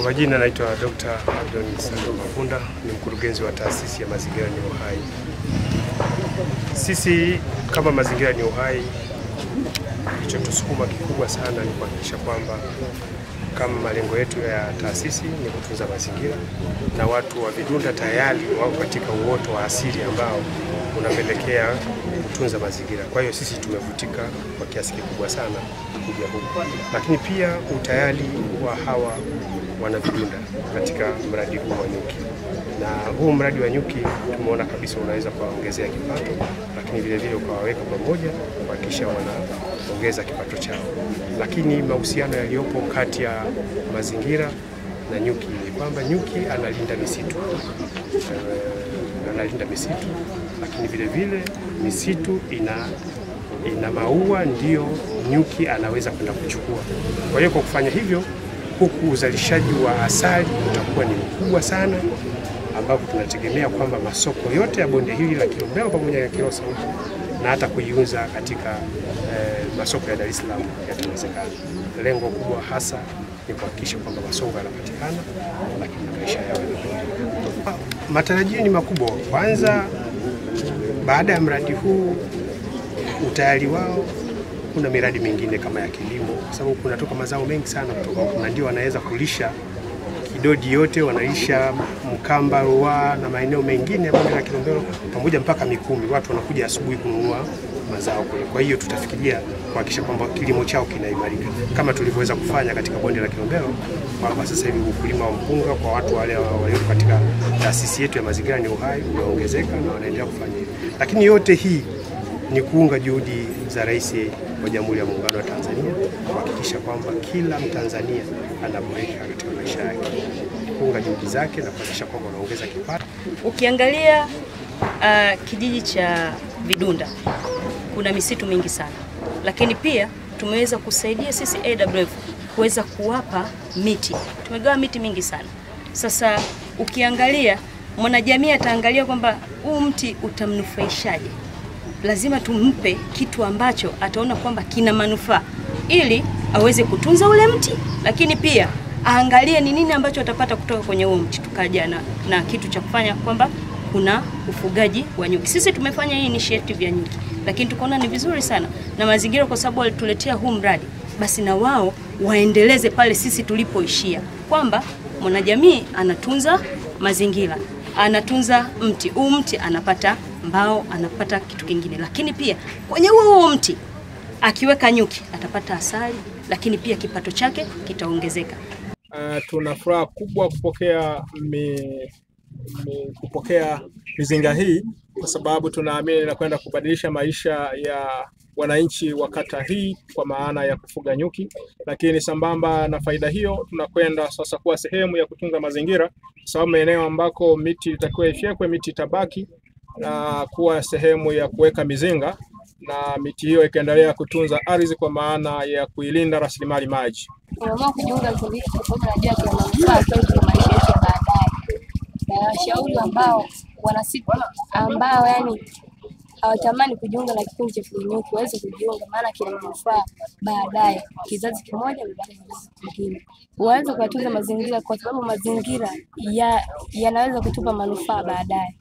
Kwa majina naitwa Dr. Abdon Sando Mapunda, ni mkurugenzi wa taasisi ya Mazingira ni Uhai. Sisi kama Mazingira ni Uhai, kilichotusukuma kikubwa sana ni kuhakikisha kwamba kama malengo yetu ya taasisi ni kutunza mazingira, na watu wa Vidunda tayari wao katika uoto wa asili ambao unapelekea kutunza mazingira. Kwa hiyo sisi tumevutika kwa kiasi kikubwa sana kuja huku, lakini pia utayari wa hawa wana Vidunda katika mradi huu wa nyuki. Na huu mradi wa nyuki tumeona kabisa unaweza kuwaongezea kipato, lakini vile vile ukawaweka pamoja kuhakikisha wanaongeza kipato chao. Lakini mahusiano yaliyopo kati ya mazingira na nyuki ni kwamba nyuki analinda misitu. Lakini vile vile misitu ina maua, ndio nyuki anaweza kwenda kuchukua. Kwa hiyo kwa kufanya hivyo, huku uzalishaji wa asali utakuwa ni mkubwa sana, ambapo tunategemea kwamba masoko yote ya bonde hili la Kilombero pamoja na Kilosa na hata kuiuza katika masoko ya Dar es Salaam yatawezekana. Lengo kubwa hasa ni kuhakikisha kwamba masoko yanapatikana, lakini maisha yao yanaendelea. Matarajio ni makubwa. Kwanza, baada ya mradi huu utayari wao, kuna miradi mingine kama ya kilimo, kwa sababu kunatoka mazao mengi sana kutoka huko, na ndio wanaweza kulisha Kidodi yote, wanalisha Mkamba, Ruaha na maeneo mengine ya bonde la Kilombero pamoja mpaka Mikumi. Watu wanakuja asubuhi kununua mazao kule. Kwa hiyo tutafikiria kuhakikisha kwamba kilimo chao kinaimarika kama tulivyoweza kufanya katika bonde la Kilombero, kwamba sasa hivi ukulima wa mpunga kwa watu wale walio katika taasisi yetu ya Mazingira ni Uhai umeongezeka na wanaendelea kufanya hivyo. Lakini yote hii ni kuunga juhudi za Rais wa Jamhuri ya Muungano wa Tanzania kuhakikisha kwamba kila Mtanzania anaboreka katika maisha yake, kuunga juhudi zake na kuhakikisha kwamba anaongeza kipato. Ukiangalia kijiji cha Vidunda kuna misitu mingi sana, lakini pia tumeweza kusaidia sisi AWF kuweza kuwapa miti. Tumegawa miti mingi sana. Sasa ukiangalia mwanajamii ataangalia kwamba huu mti utamnufaishaje. Lazima tumpe kitu ambacho ataona kwamba kina manufaa ili aweze kutunza ule mti, lakini pia aangalie ni nini ambacho atapata kutoka kwenye huo mti. Tukaja na kitu cha kufanya kwamba kuna ufugaji wa nyuki. Sisi tumefanya hii initiative ya nyuki, lakini tukaona ni vizuri sana na mazingira, kwa sababu walituletea huu mradi, basi na wao waendeleze pale sisi tulipoishia, kwamba mwanajamii anatunza mazingira, anatunza mti, huu mti anapata mbao, anapata kitu kingine, lakini pia kwenye huo mti akiweka nyuki atapata asali, lakini pia kipato chake kitaongezeka. Tuna furaha kubwa kupokea mizinga hii, kwa sababu tunaamini inakwenda kubadilisha maisha ya wananchi wa kata hii kwa maana ya kufuga nyuki. Lakini sambamba na faida hiyo, tunakwenda sasa kuwa sehemu ya kutunza mazingira, kwa sababu maeneo ambako miti itakuwa ifyekwe, miti itabaki na kuwa sehemu ya kuweka mizinga, na miti hiyo ikaendelea kutunza ardhi kwa maana ya kuilinda rasilimali maji. Tunaamua kujiunga kikundi kwa sababu najua kuna manufaa kwa maisha yetu baadaye. Na washauri ambao yani hawatamani kujiunga na kikundi cha nyuki waweze kujiunga, maana kina manufaa baadaye, kizazi kimoja baada ya kizazi kingine. Waweze kutunza mazingira, kwa sababu mazingira yanaweza kutupa manufaa baadaye.